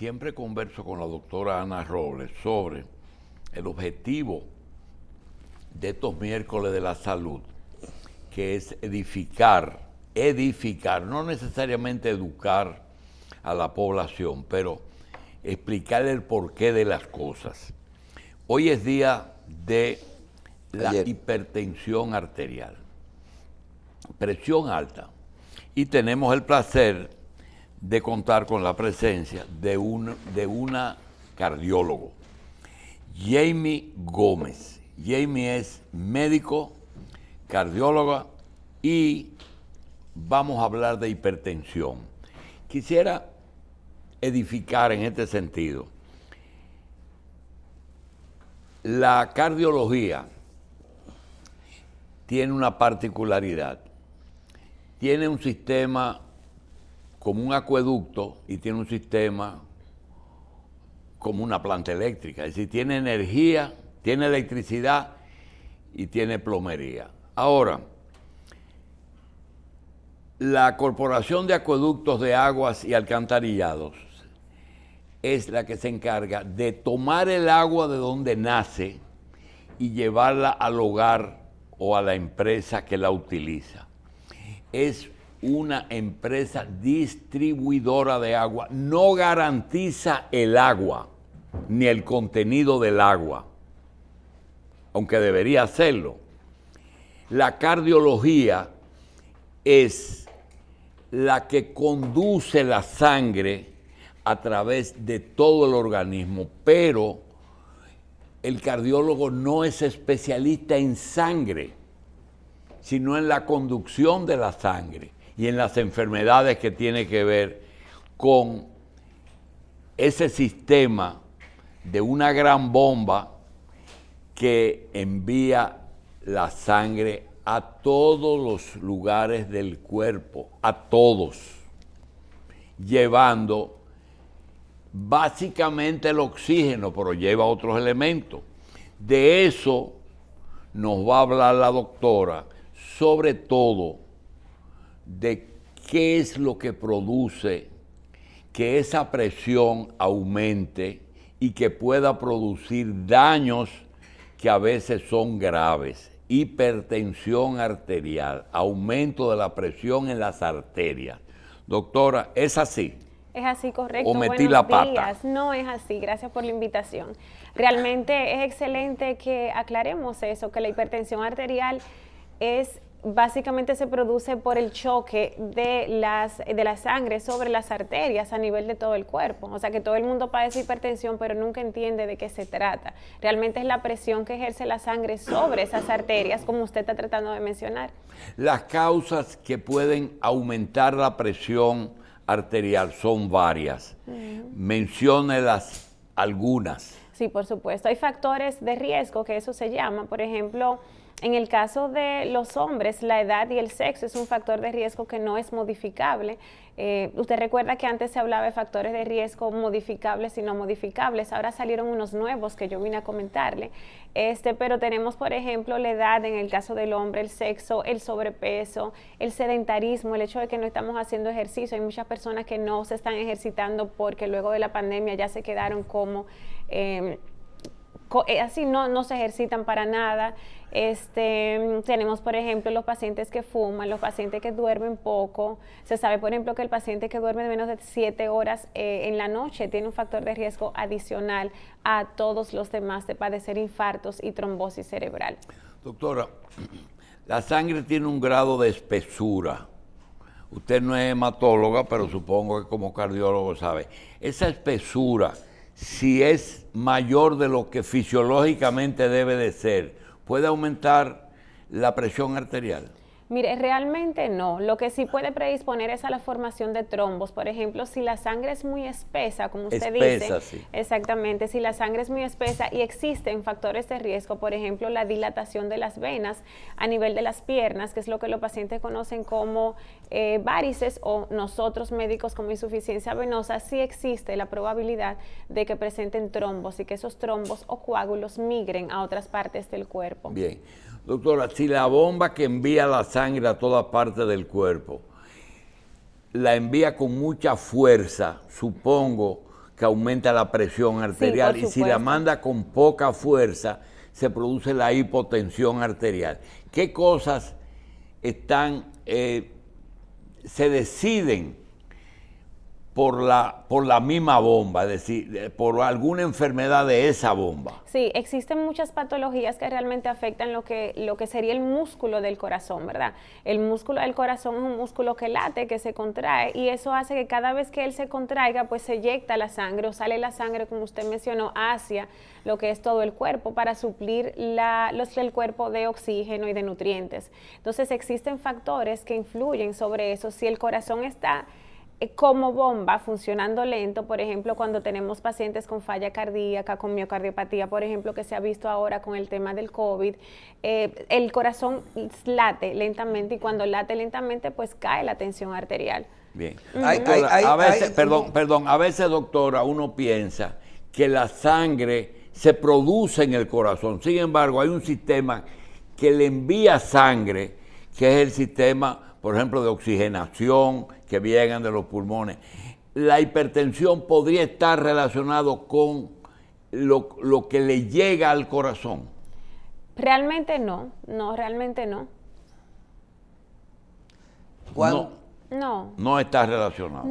Siempre converso con la doctora Ana Robles sobre el objetivo de estos miércoles de la salud, que es edificar, no necesariamente educar a la población, pero explicar el porqué de las cosas. Hoy es día de la hipertensión arterial, presión alta, y tenemos el placer de contar con la presencia de una cardiólogo, Jamie Gómez. Jamie es médico, cardióloga, y vamos a hablar de hipertensión. Quisiera edificar en este sentido. La cardiología tiene una particularidad. Tiene un sistema como un acueducto y tiene un sistema como una planta eléctrica. Es decir, tiene energía, tiene electricidad y tiene plomería. Ahora, la Corporación de Acueductos de Aguas y Alcantarillados es la que se encarga de tomar el agua de donde nace y llevarla al hogar o a la empresa que la utiliza. Es una empresa distribuidora de agua, no garantiza el agua ni el contenido del agua, aunque debería hacerlo. La cardiología es la que conduce la sangre a través de todo el organismo, pero el cardiólogo no es especialista en sangre, sino en la conducción de la sangre y en las enfermedades que tiene que ver con ese sistema de una gran bomba que envía la sangre a todos los lugares del cuerpo, a todos, llevando básicamente el oxígeno, pero lleva otros elementos. De eso nos va a hablar la doctora, sobre todo de qué es lo que produce que esa presión aumente y que pueda producir daños que a veces son graves. Hipertensión arterial, aumento de la presión en las arterias. Doctora, ¿es así? Es así, correcto. ¿O metí la pata? No es así, gracias por la invitación. Realmente es excelente que aclaremos eso, que la hipertensión arterial básicamente se produce por el choque de la sangre sobre las arterias a nivel de todo el cuerpo. O sea que todo el mundo padece hipertensión, pero nunca entiende de qué se trata. Realmente es la presión que ejerce la sangre sobre esas arterias, como usted está tratando de mencionar. Las causas que pueden aumentar la presión arterial son varias. Menciónelas algunas. Sí, por supuesto. Hay factores de riesgo, que eso se llama. Por ejemplo, en el caso de los hombres, la edad y el sexo es un factor de riesgo que no es modificable. Usted recuerda que antes se hablaba de factores de riesgo modificables y no modificables. Ahora salieron unos nuevos que yo vine a comentarle. Pero tenemos, por ejemplo, la edad en el caso del hombre, el sexo, el sobrepeso, el sedentarismo, el hecho de que no estamos haciendo ejercicio. Hay muchas personas que no se están ejercitando porque luego de la pandemia ya se quedaron como así, no se ejercitan para nada. Tenemos, por ejemplo, los pacientes que fuman, los pacientes que duermen poco. Se sabe, por ejemplo, que el paciente que duerme de menos de 7 horas en la noche tiene un factor de riesgo adicional a todos los demás de padecer infartos y trombosis cerebral. Doctora, la sangre tiene un grado de espesura. Usted no es hematóloga, pero supongo que como cardiólogo sabe. Esa espesura, si es mayor de lo que fisiológicamente debe de ser, ¿puede aumentar la presión arterial? Mire, realmente no. Lo que sí puede predisponer es a la formación de trombos. Por ejemplo, si la sangre es muy espesa, como usted dice, sí. Exactamente, si la sangre es muy espesa y existen factores de riesgo, por ejemplo, la dilatación de las venas a nivel de las piernas, que es lo que los pacientes conocen como varices, o nosotros médicos como insuficiencia venosa, sí existe la probabilidad de que presenten trombos y que esos trombos o coágulos migren a otras partes del cuerpo. Bien. Doctora, si la bomba que envía la sangre a todas partes del cuerpo la envía con mucha fuerza, supongo que aumenta la presión arterial, por y si la supuesto. manda con poca fuerza, se produce la hipotensión arterial. ¿Qué cosas se deciden por la misma bomba, es decir, por alguna enfermedad de esa bomba? Sí, existen muchas patologías que realmente afectan lo que sería el músculo del corazón, ¿verdad? El músculo del corazón es un músculo que late, que se contrae, y eso hace que cada vez que él se contraiga, pues se eyecta la sangre o sale la sangre, como usted mencionó, hacia lo que es todo el cuerpo para suplir el cuerpo de oxígeno y de nutrientes. Entonces existen factores que influyen sobre eso. Si el corazón está como bomba, funcionando lento, por ejemplo, cuando tenemos pacientes con falla cardíaca, con miocardiopatía, por ejemplo, que se ha visto ahora con el tema del COVID, el corazón late lentamente, y cuando late lentamente, pues cae la tensión arterial. Bien. A veces, doctora, uno piensa que la sangre se produce en el corazón. Sin embargo, hay un sistema que le envía sangre, que es el sistema, por ejemplo, de oxigenación, que vienen de los pulmones. La hipertensión podría estar relacionado con lo que le llega al corazón. Realmente no, realmente no. No está relacionado.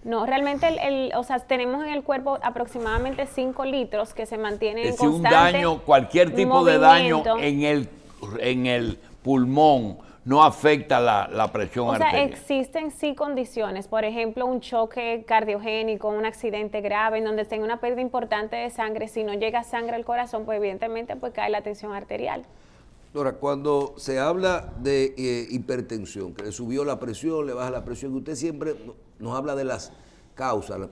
No, realmente o sea, tenemos en el cuerpo aproximadamente 5 litros que se mantienen en constante un daño, cualquier tipo de daño en el pulmón no afecta la presión arterial. O sea, existen sí condiciones, por ejemplo, un choque cardiogénico, un accidente grave, en donde tenga una pérdida importante de sangre. Si no llega sangre al corazón, pues evidentemente pues cae la tensión arterial. Ahora, cuando se habla de hipertensión, que le subió la presión, le baja la presión, usted siempre nos habla de las causas,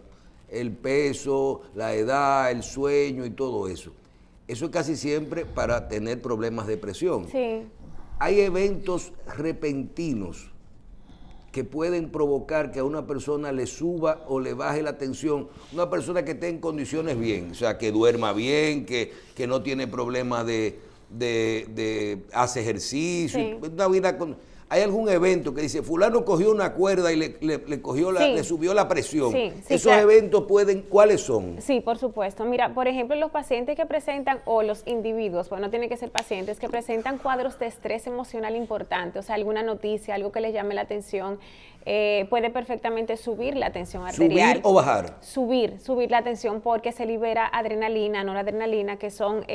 el peso, la edad, el sueño y todo eso. Eso es casi siempre para tener problemas de presión. Sí. Hay eventos repentinos que pueden provocar que a una persona le suba o le baje la tensión. Una persona que esté en condiciones bien, o sea, que duerma bien, que no tiene problemas hace ejercicio, Sí. una vida con... ¿Hay algún evento que dice, fulano cogió una cuerda y le subió la presión? Sí, Esos claro. eventos ¿cuáles son? Sí, por supuesto. Mira, por ejemplo, los pacientes que presentan, o los individuos, pues no tienen que ser pacientes, que presentan cuadros de estrés emocional importante, o sea, alguna noticia, algo que les llame la atención, puede perfectamente subir la tensión arterial. ¿Subir o bajar? Subir la tensión, porque se libera adrenalina, noradrenalina, que son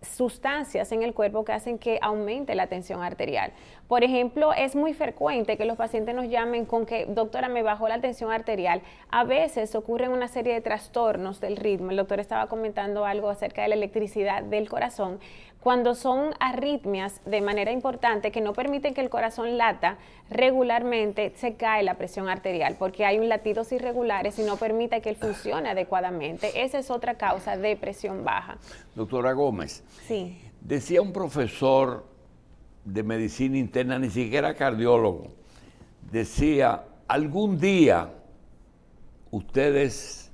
sustancias en el cuerpo que hacen que aumente la tensión arterial. Por ejemplo, es muy frecuente que los pacientes nos llamen con que, doctora, me bajó la tensión arterial. A veces ocurren una serie de trastornos del ritmo. El doctor estaba comentando algo acerca de la electricidad del corazón. Cuando son arritmias de manera importante que no permiten que el corazón lata regularmente, se cae la presión arterial, porque hay latidos irregulares y no permite que él funcione adecuadamente. Esa es otra causa de presión baja. Doctora Gómez, Sí. decía un profesor de medicina interna, ni siquiera cardiólogo, decía, algún día ustedes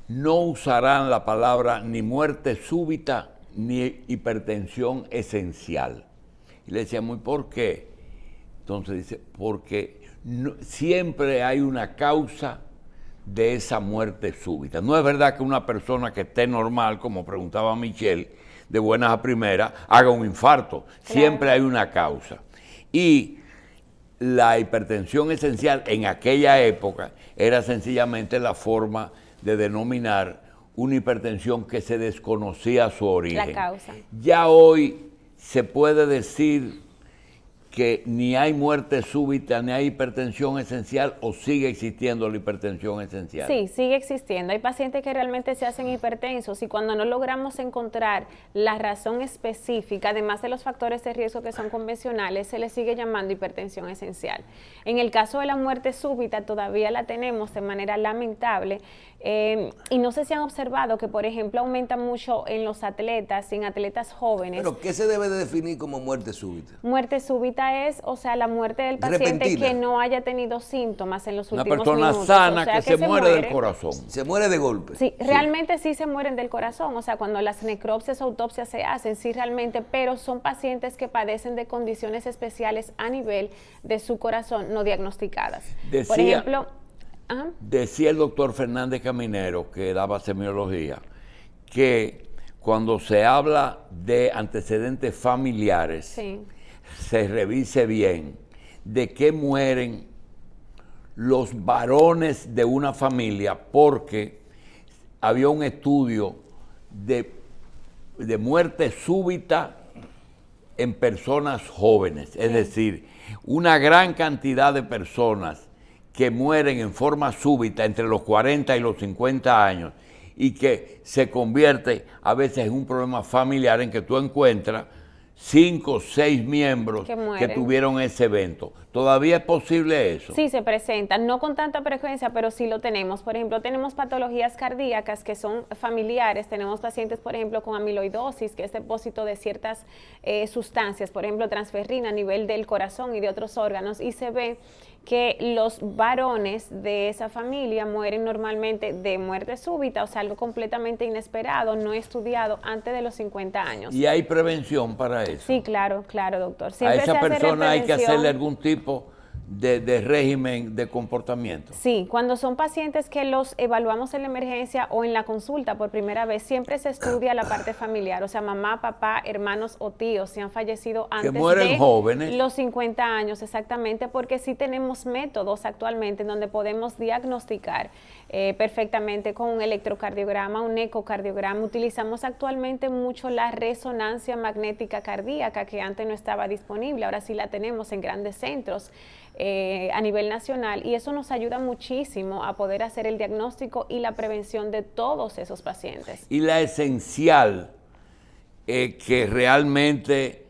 no usarán la palabra ni muerte súbita ni hipertensión esencial. Y le decía, muy, ¿por qué? Entonces dice, porque siempre hay una causa de esa muerte súbita. No es verdad que una persona que esté normal, como preguntaba Michelle, de buenas a primeras, haga un infarto. Claro. Siempre hay una causa. Y la hipertensión esencial en aquella época era sencillamente la forma de denominar una hipertensión que se desconocía su origen. La causa. Ya hoy se puede decir que ni hay muerte súbita, ni hay hipertensión esencial, o sigue existiendo la hipertensión esencial. Sí, sigue existiendo. Hay pacientes que realmente se hacen hipertensos, y cuando no logramos encontrar la razón específica, además de los factores de riesgo que son convencionales, se le sigue llamando hipertensión esencial. En el caso de la muerte súbita, todavía la tenemos de manera lamentable, y no sé si han observado que, por ejemplo, aumenta mucho en los atletas y en atletas jóvenes. ¿Pero qué se debe de definir como muerte súbita? Muerte súbita es, o sea, la muerte del paciente repentina, que no haya tenido síntomas en los últimos minutos. Una persona sana, o sea, que se muere del corazón. Se muere de golpe. Sí, realmente sí se mueren del corazón, o sea, cuando las necropsias o autopsias se hacen, sí realmente, pero son pacientes que padecen de condiciones especiales a nivel de su corazón no diagnosticadas. Por ejemplo, Ajá. Decía el doctor Fernández Caminero, que daba semiología, que cuando se habla de antecedentes familiares, Sí. se revise bien de qué mueren los varones de una familia, porque había un estudio de muerte súbita en personas jóvenes, es decir, una gran cantidad de personas que mueren en forma súbita entre los 40 y los 50 años y que se convierte a veces en un problema familiar en que tú encuentras 5 o 6 miembros Que que mueren. tuvieron ese evento. ¿Todavía es posible eso? Sí, se presentan, no con tanta frecuencia, pero sí lo tenemos. Por ejemplo, tenemos patologías cardíacas que son familiares. Tenemos pacientes, por ejemplo, con amiloidosis, que es depósito de ciertas sustancias, por ejemplo, transferrina a nivel del corazón y de otros órganos, y se ve que los varones de esa familia mueren normalmente de muerte súbita, o sea, algo completamente inesperado, no estudiado antes de los 50 años. ¿Y hay prevención para eso? Sí, claro, claro, doctor. A Siempre se esa hace persona hay que prevención. hacerle algún tipo de régimen de comportamiento. Sí, cuando son pacientes que los evaluamos en la emergencia o en la consulta por primera vez, siempre se estudia la parte familiar, o sea, mamá, papá, hermanos o tíos, si han fallecido antes mueren de jóvenes. los 50 años, exactamente, porque sí tenemos métodos actualmente en donde podemos diagnosticar perfectamente con un electrocardiograma, un ecocardiograma. Utilizamos actualmente mucho la resonancia magnética cardíaca, que antes no estaba disponible, ahora sí la tenemos en grandes centros a nivel nacional, y eso nos ayuda muchísimo a poder hacer el diagnóstico y la prevención de todos esos pacientes. Y la esencial, que realmente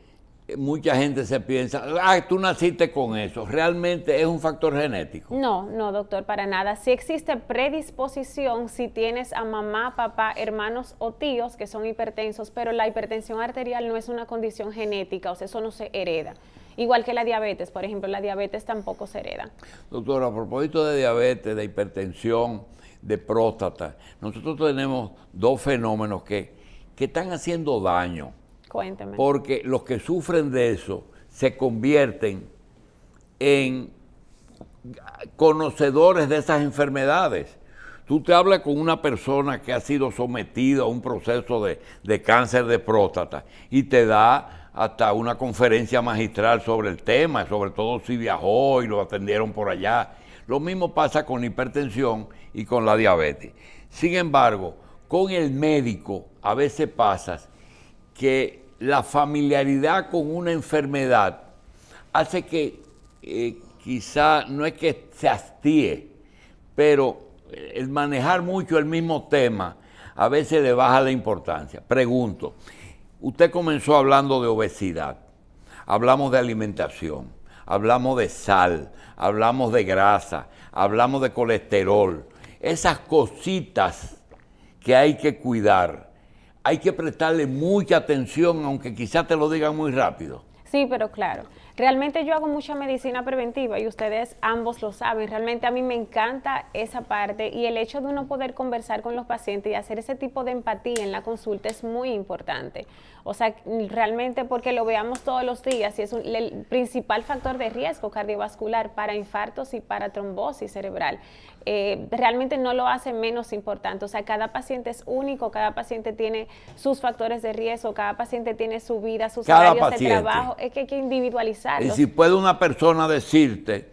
mucha gente se piensa, tú naciste con eso, realmente es un factor genético. No, no, doctor, para nada. Sí existe predisposición si tienes a mamá, papá, hermanos o tíos que son hipertensos, pero la hipertensión arterial no es una condición genética, o sea, eso no se hereda. Igual que la diabetes, por ejemplo, la diabetes tampoco se hereda. Doctor, a propósito de diabetes, de hipertensión, de próstata, nosotros tenemos dos fenómenos que están haciendo daño. Cuénteme. Porque los que sufren de eso se convierten en conocedores de esas enfermedades. Tú te hablas con una persona que ha sido sometida a un proceso de cáncer de próstata y te da hasta una conferencia magistral sobre el tema, sobre todo si viajó y lo atendieron por allá. Lo mismo pasa con la hipertensión y con la diabetes. Sin embargo, con el médico a veces pasa que la familiaridad con una enfermedad hace que quizá no es que se hastíe, pero el manejar mucho el mismo tema a veces le baja la importancia. Pregunto, usted comenzó hablando de obesidad, hablamos de alimentación, hablamos de sal, hablamos de grasa, hablamos de colesterol, esas cositas que hay que cuidar. Hay que prestarle mucha atención, aunque quizás te lo digan muy rápido. Sí, pero claro, realmente yo hago mucha medicina preventiva y ustedes ambos lo saben. Realmente a mí me encanta esa parte, y el hecho de uno poder conversar con los pacientes y hacer ese tipo de empatía en la consulta es muy importante. O sea, realmente porque lo veamos todos los días y es el principal factor de riesgo cardiovascular para infartos y para trombosis cerebral. Realmente no lo hace menos importante. O sea, cada paciente es único, cada paciente tiene sus factores de riesgo, cada paciente tiene su vida, sus horarios de trabajo. Es que hay que individualizarlos. Y si puede una persona decirte,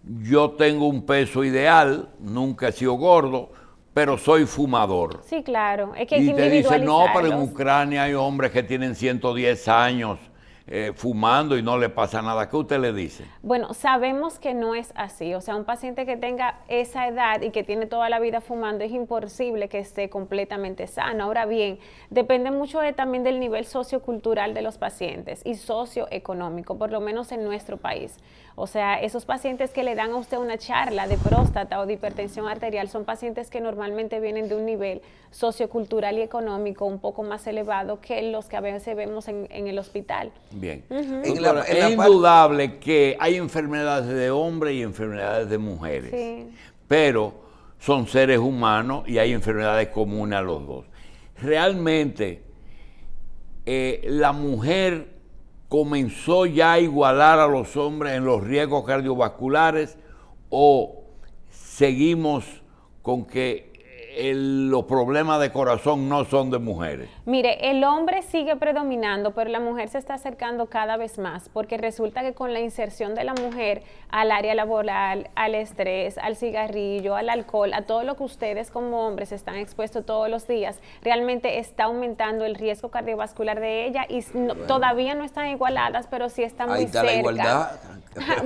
yo tengo un peso ideal, nunca he sido gordo, pero soy fumador. Sí, claro, es que hay y que te dice, no, pero en individualizarlos. Ucrania hay hombres que tienen 110 años fumando y no le pasa nada. ¿Qué usted le dice? Bueno, sabemos que no es así. O sea, un paciente que tenga esa edad y que tiene toda la vida fumando, es imposible que esté completamente sano. Ahora bien, depende mucho también del nivel sociocultural de los pacientes y socioeconómico, por lo menos en nuestro país. O sea, esos pacientes que le dan a usted una charla de próstata o de hipertensión arterial son pacientes que normalmente vienen de un nivel sociocultural y económico un poco más elevado que los que a veces vemos en el hospital. Bien. Doctora, Es indudable que hay enfermedades de hombres y enfermedades de mujeres, Sí. pero son seres humanos y hay enfermedades comunes a los dos. Realmente, la mujer comenzó ya a igualar a los hombres en los riesgos cardiovasculares, o seguimos con que los problemas de corazón no son de mujeres? Mire, el hombre sigue predominando, pero la mujer se está acercando cada vez más, porque resulta que con la inserción de la mujer al área laboral, al estrés, al cigarrillo, al alcohol, a todo lo que ustedes como hombres están expuestos todos los días, realmente está aumentando el riesgo cardiovascular de ella y todavía no están igualadas, pero sí están muy cerca. Ahí está la igualdad.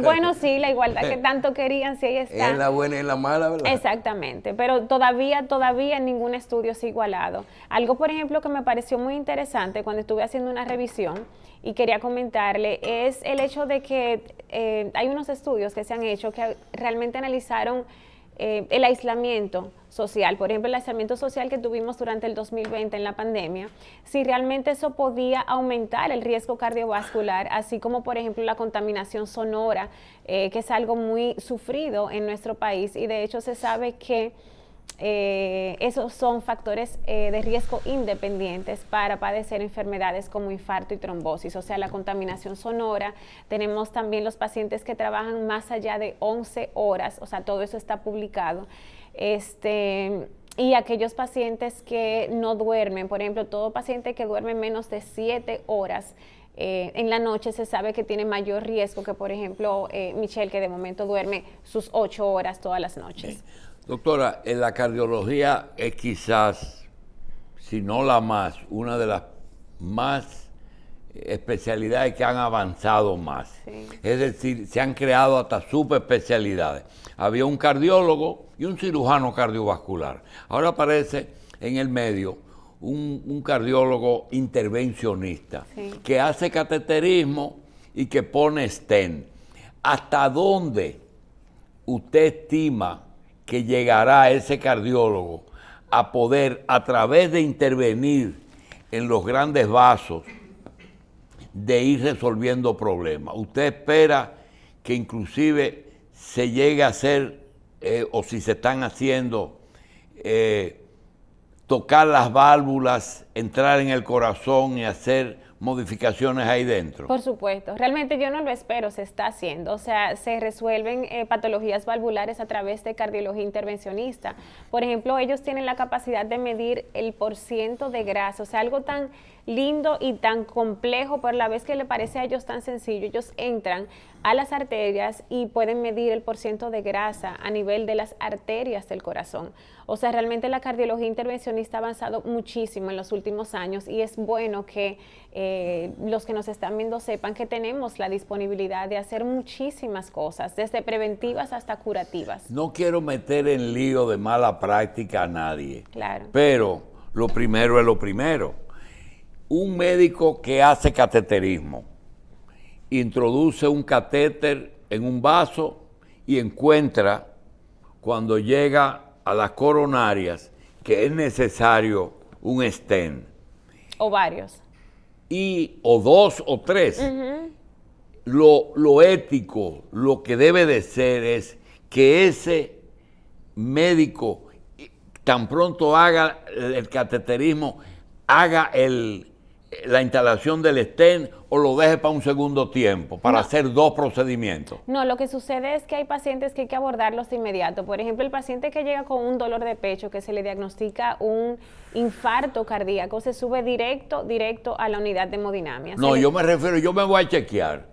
Bueno, sí, la igualdad que tanto querían, sí, ahí está. Es la buena y la mala, ¿verdad? Exactamente, pero todavía ningún estudio es igualado. Algo, por ejemplo, que me pareció muy interesante cuando estuve haciendo una revisión y quería comentarle, es el hecho de que hay unos estudios que se han hecho que realmente analizaron el aislamiento social, por ejemplo, el aislamiento social que tuvimos durante el 2020 en la pandemia, si realmente eso podía aumentar el riesgo cardiovascular, así como, por ejemplo, la contaminación sonora, que es algo muy sufrido en nuestro país, y de hecho se sabe que esos son factores de riesgo independientes para padecer enfermedades como infarto y trombosis, o sea, la contaminación sonora. Tenemos también los pacientes que trabajan más allá de 11 horas, o sea, todo eso está publicado. Y aquellos pacientes que no duermen, por ejemplo, todo paciente que duerme menos de 7 horas en la noche se sabe que tiene mayor riesgo que, por ejemplo, Michelle, que de momento duerme sus 8 horas todas las noches. Doctora, en la cardiología es quizás, si no la más, una de las más especialidades que han avanzado más. Sí. Es decir, se han creado hasta subespecialidades. Había un cardiólogo y un cirujano cardiovascular. Ahora aparece en el medio un cardiólogo intervencionista, sí, que hace cateterismo y que pone stent. ¿Hasta dónde usted estima que llegará ese cardiólogo a poder, a través de intervenir en los grandes vasos, de ir resolviendo problemas? ¿Usted espera que inclusive se llegue a hacer, o si se están haciendo, tocar las válvulas, entrar en el corazón y hacer modificaciones ahí dentro? Por supuesto, realmente yo no lo espero, se está haciendo, o sea, se resuelven patologías valvulares a través de cardiología intervencionista. Por ejemplo, ellos tienen la capacidad de medir el % de grasa, o sea, algo tan lindo y tan complejo, pero a la vez que le parece a ellos tan sencillo. Ellos entran a las arterias y pueden medir el % de grasa a nivel de las arterias del corazón. O sea, realmente la cardiología intervencionista ha avanzado muchísimo en los últimos años y es bueno que los que nos están viendo sepan que tenemos la disponibilidad de hacer muchísimas cosas, desde preventivas hasta curativas. No quiero meter en lío de mala práctica a nadie, claro, pero lo primero es lo primero. Un médico que hace cateterismo introduce un catéter en un vaso y encuentra, cuando llega a las coronarias, que es necesario un stent. O varios. O 2 o 3. Lo ético, lo que debe de ser es que ese médico, tan pronto haga el cateterismo, haga la instalación del stent, o lo deje para un segundo tiempo, para hacer 2 procedimientos. No, lo que sucede es que hay pacientes que hay que abordarlos de inmediato. Por ejemplo, el paciente que llega con un dolor de pecho, que se le diagnostica un infarto cardíaco, se sube directo a la unidad de hemodinamia. No, yo me refiero, yo me voy a chequear.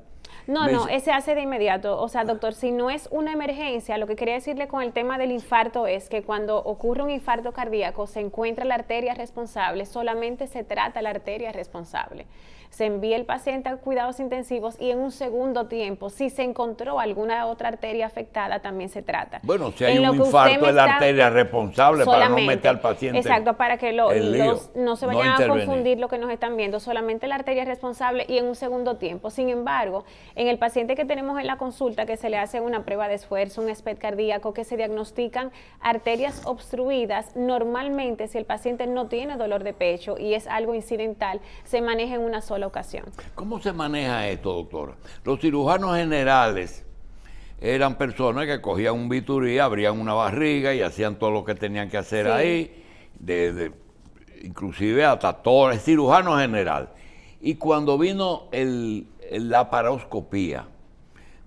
No, ese hace de inmediato. O sea, doctor, si no es una emergencia, lo que quería decirle con el tema del infarto es que cuando ocurre un infarto cardíaco, se encuentra la arteria responsable, solamente se trata la arteria responsable. Se envía el paciente a cuidados intensivos y en un segundo tiempo, si se encontró alguna otra arteria afectada, también se trata. Bueno, si hay un infarto, es la arteria responsable, para no meter al paciente. Exacto, para que no se vayan a confundir lo que nos están viendo. Solamente la arteria responsable y en un segundo tiempo. Sin embargo, en el paciente que tenemos en la consulta, que se le hace una prueba de esfuerzo, un SPECT cardíaco, que se diagnostican arterias obstruidas, normalmente si el paciente no tiene dolor de pecho y es algo incidental, se maneja en una sola ocasión. ¿Cómo se maneja esto, doctora? Los cirujanos generales eran personas que cogían un bisturí, abrían una barriga y hacían todo lo que tenían que hacer ahí, inclusive hasta todo, el cirujano general. Y cuando vino la laparoscopía,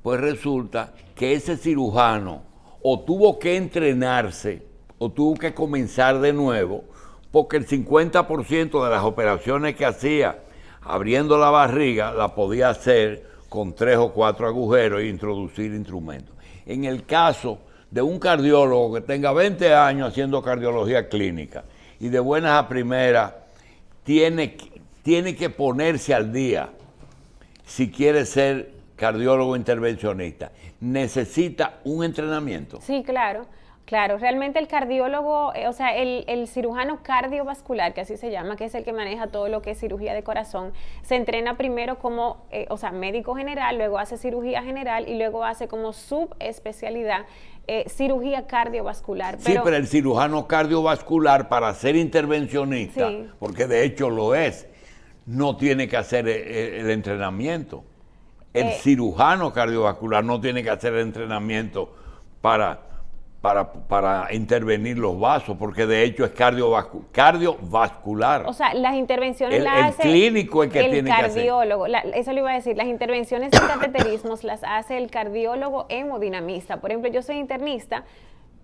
pues resulta que ese cirujano o tuvo que entrenarse o tuvo que comenzar de nuevo, porque el 50% de las operaciones que hacía abriendo la barriga la podía hacer con 3 o 4 agujeros e introducir instrumentos. En el caso de un cardiólogo que tenga 20 años haciendo cardiología clínica y de buenas a primeras tiene que ponerse al día si quiere ser cardiólogo intervencionista, necesita un entrenamiento. Sí, claro. Claro, realmente el cardiólogo, o sea, el cirujano cardiovascular, que así se llama, que es el que maneja todo lo que es cirugía de corazón, se entrena primero como, o sea, médico general, luego hace cirugía general y luego hace como subespecialidad cirugía cardiovascular. Sí, pero el cirujano cardiovascular para ser intervencionista, sí, porque de hecho lo es, no tiene que hacer el entrenamiento. El cirujano cardiovascular no tiene que hacer el entrenamiento para intervenir los vasos, porque de hecho es cardiovascular. O sea, las intervenciones las hace el clínico es que tiene que hacer. El cardiólogo, eso le iba a decir, las intervenciones de cateterismos las hace el cardiólogo hemodinamista. Por ejemplo, yo soy internista,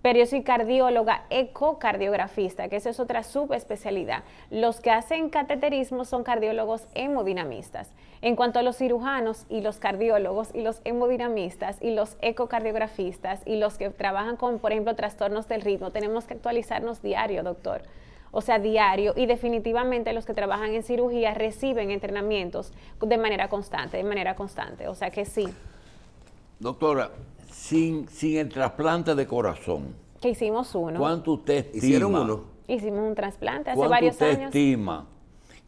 pero yo soy cardióloga ecocardiografista, que esa es otra subespecialidad. Los que hacen cateterismo son cardiólogos hemodinamistas. En cuanto a los cirujanos y los cardiólogos y los hemodinamistas y los ecocardiografistas y los que trabajan con, por ejemplo, trastornos del ritmo, tenemos que actualizarnos diario, doctor. O sea, diario, y definitivamente los que trabajan en cirugía reciben entrenamientos de manera constante, o sea que sí. Doctora, sin el trasplante de corazón. Que hicimos uno. ¿Cuánto usted estima? ¿Hicieron uno? Hicimos un trasplante hace varios años. ¿Cuánto usted estima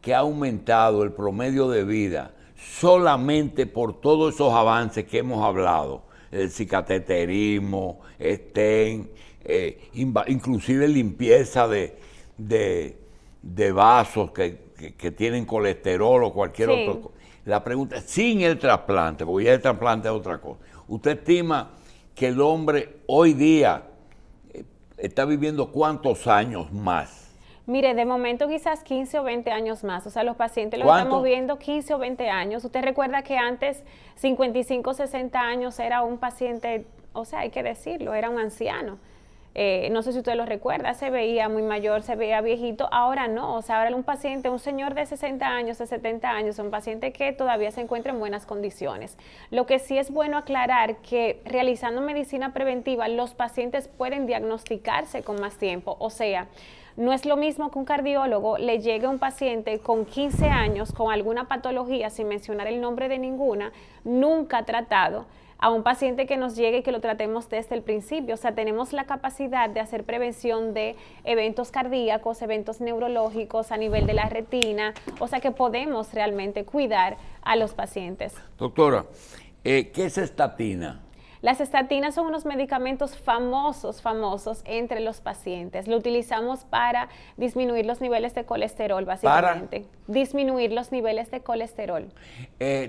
que ha aumentado el promedio de vida solamente por todos esos avances que hemos hablado? El cicateterismo, stent, inclusive limpieza de vasos que tienen colesterol o cualquier otro. La pregunta es, sin el trasplante, porque ya el trasplante es otra cosa. ¿Usted estima que el hombre hoy día está viviendo cuántos años más? Mire, de momento quizás 15 o 20 años más. O sea, los pacientes los estamos viendo 15 o 20 años. Usted recuerda que antes 55, 60 años era un paciente, o sea, hay que decirlo, era un anciano. No sé si usted lo recuerda, se veía muy mayor, se veía viejito, ahora no, o sea, ahora un paciente, un señor de 60 años, de 70 años, un paciente que todavía se encuentra en buenas condiciones. Lo que sí es bueno aclarar que realizando medicina preventiva, los pacientes pueden diagnosticarse con más tiempo, o sea, no es lo mismo que un cardiólogo le llegue a un paciente con 15 años, con alguna patología, sin mencionar el nombre de ninguna, nunca tratado, a un paciente que nos llegue y que lo tratemos desde el principio. O sea, tenemos la capacidad de hacer prevención de eventos cardíacos, eventos neurológicos a nivel de la retina, o sea que podemos realmente cuidar a los pacientes. Doctora, ¿qué es estatina? Las estatinas son unos medicamentos famosos entre los pacientes. Lo utilizamos para disminuir los niveles de colesterol, básicamente. Disminuir los niveles de colesterol.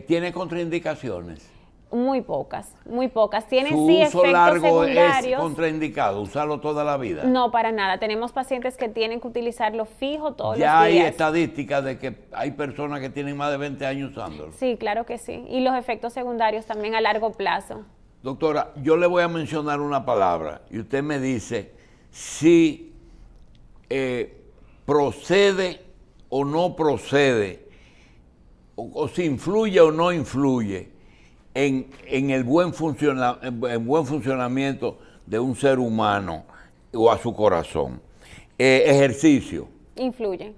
¿Tiene contraindicaciones? Muy pocas, muy pocas. Tienen ¿Su sí uso efectos largo secundarios. es contraindicado? ¿Usarlo toda la vida? No, para nada. Tenemos pacientes que tienen que utilizarlo fijo todos los días. Ya hay estadísticas de que hay personas que tienen más de 20 años usándolo. Sí, claro que sí. Y los efectos secundarios también a largo plazo. Doctora, yo le voy a mencionar una palabra y usted me dice si procede o no procede, o si influye o no influye en el buen funcionamiento de un ser humano o a su corazón. Ejercicio. Influye.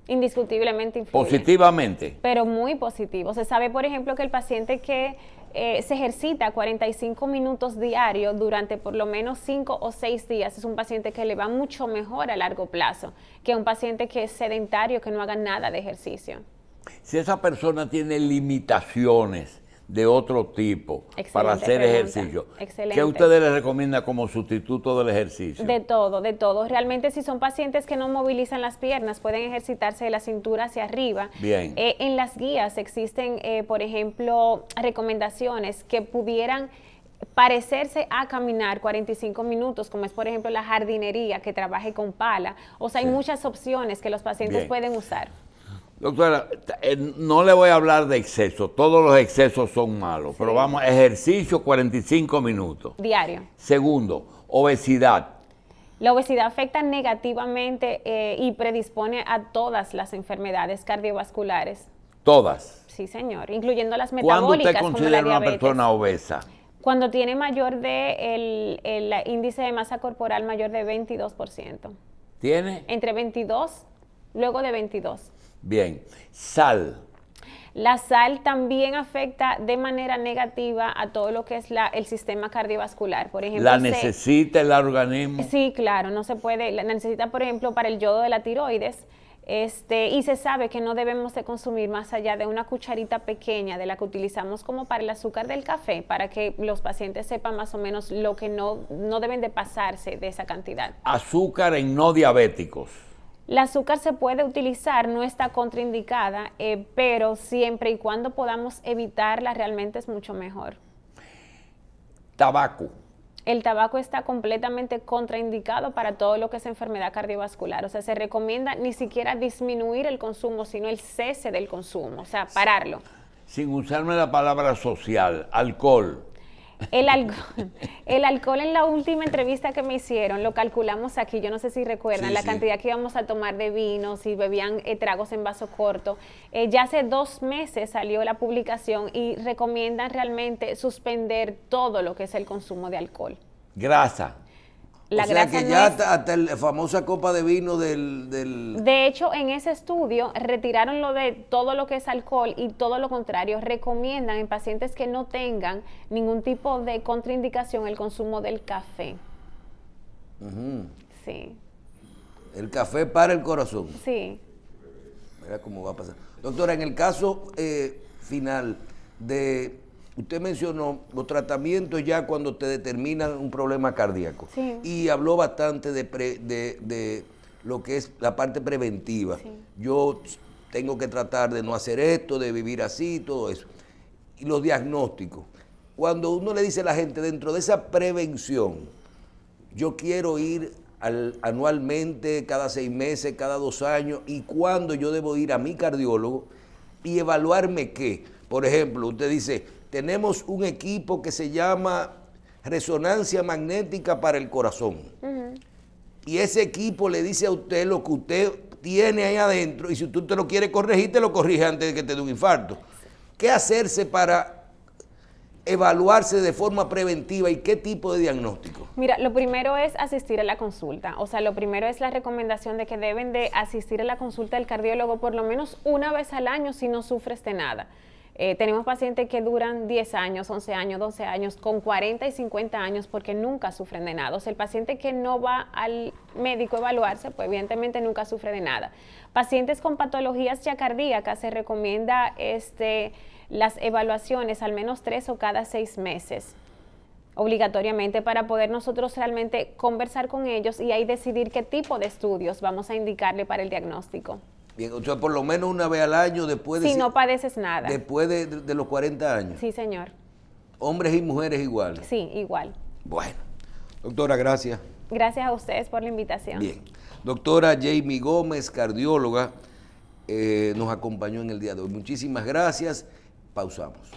Indiscutiblemente influye. Positivamente. Pero muy positivo. Se sabe, por ejemplo, que el paciente que se ejercita 45 minutos diarios durante por lo menos 5 o 6 días es un paciente que le va mucho mejor a largo plazo que un paciente que es sedentario, que no haga nada de ejercicio. Si esa persona tiene limitaciones de otro tipo para hacer ejercicio, ¿qué ustedes le recomiendan como sustituto del ejercicio? De todo, de todo. Realmente si son pacientes que no movilizan las piernas, pueden ejercitarse de la cintura hacia arriba. Bien. En las guías existen, por ejemplo, recomendaciones que pudieran parecerse a caminar 45 minutos, como es por ejemplo la jardinería, que trabaje con pala. O sea, hay muchas opciones que los pacientes pueden usar. Doctora, no le voy a hablar de exceso, todos los excesos son malos, Sí. pero vamos, ejercicio 45 minutos. Diario. Segundo, obesidad. La obesidad afecta negativamente y predispone a todas las enfermedades cardiovasculares. Todas. Sí, señor, incluyendo las ¿Cuándo metabólicas usted como la considera una diabetes. persona obesa? Cuando tiene mayor de el índice de masa corporal mayor de 22%. ¿Tiene? Entre 22, luego de 22. Bien. Sal. La sal también afecta de manera negativa a todo lo que es el sistema cardiovascular. Por ejemplo, ¿La necesita el organismo? sí, claro, no se puede. La necesita, por ejemplo, para el yodo de la tiroides. Y se sabe que no debemos de consumir más allá de una cucharita pequeña de la que utilizamos como para el azúcar del café, para que los pacientes sepan más o menos lo que no deben de pasarse de esa cantidad. Azúcar en no diabéticos. El azúcar se puede utilizar, no está contraindicada, pero siempre y cuando podamos evitarla realmente es mucho mejor. Tabaco. El tabaco está completamente contraindicado para todo lo que es enfermedad cardiovascular. O sea, se recomienda ni siquiera disminuir el consumo, sino el cese del consumo, o sea, pararlo. Sin usarme la palabra social, alcohol. El alcohol en la última entrevista que me hicieron, lo calculamos aquí, yo no sé si recuerdan, Sí, la sí. cantidad que íbamos a tomar de vino, si bebían tragos en vaso corto. Ya hace 2 meses salió la publicación y recomiendan realmente suspender todo lo que es el consumo de alcohol. Grasa. La o sea grasa que no ya es- hasta la famosa copa de vino del De hecho, en ese estudio retiraron lo de todo lo que es alcohol y todo lo contrario, recomiendan en pacientes que no tengan ningún tipo de contraindicación el consumo del café. Sí, el café para el corazón. sí. Mira cómo va a pasar. Doctora, en el caso final de, usted mencionó los tratamientos ya cuando te determinan un problema cardíaco. Sí. Y habló bastante de lo que es la parte preventiva. Sí. Yo tengo que tratar de no hacer esto, de vivir así, todo eso. Y los diagnósticos. Cuando uno le dice a la gente, dentro de esa prevención, yo quiero ir anualmente, cada 6 meses, cada 2 años, y cuándo yo debo ir a mi cardiólogo y evaluarme qué. Por ejemplo, usted dice, tenemos un equipo que se llama resonancia magnética para el corazón. Y ese equipo le dice a usted lo que usted tiene ahí adentro, y si usted te lo quiere corregir, te lo corrige antes de que te dé un infarto. ¿Qué hacerse para evaluarse de forma preventiva y qué tipo de diagnóstico? Mira, lo primero es asistir a la consulta. O sea, lo primero es la recomendación de que deben de asistir a la consulta del cardiólogo por lo menos una vez al año si no sufres de nada. Tenemos pacientes que duran 10 años, 11 años, 12 años, con 40 y 50 años porque nunca sufren de nada. O sea, el paciente que no va al médico a evaluarse, pues evidentemente nunca sufre de nada. Pacientes con patologías ya cardíacas se recomienda las evaluaciones al menos 3 o cada 6 meses, obligatoriamente, para poder nosotros realmente conversar con ellos y ahí decidir qué tipo de estudios vamos a indicarle para el diagnóstico. Bien, o sea, por lo menos una vez al año después de, Si no padeces nada. después de los 40 años. Sí, señor. Hombres y mujeres iguales. Sí, igual. Bueno, doctora, gracias. Gracias a ustedes por la invitación. Bien. Doctora Jamie Gómez, cardióloga, nos acompañó en el día de hoy. Muchísimas gracias. Pausamos.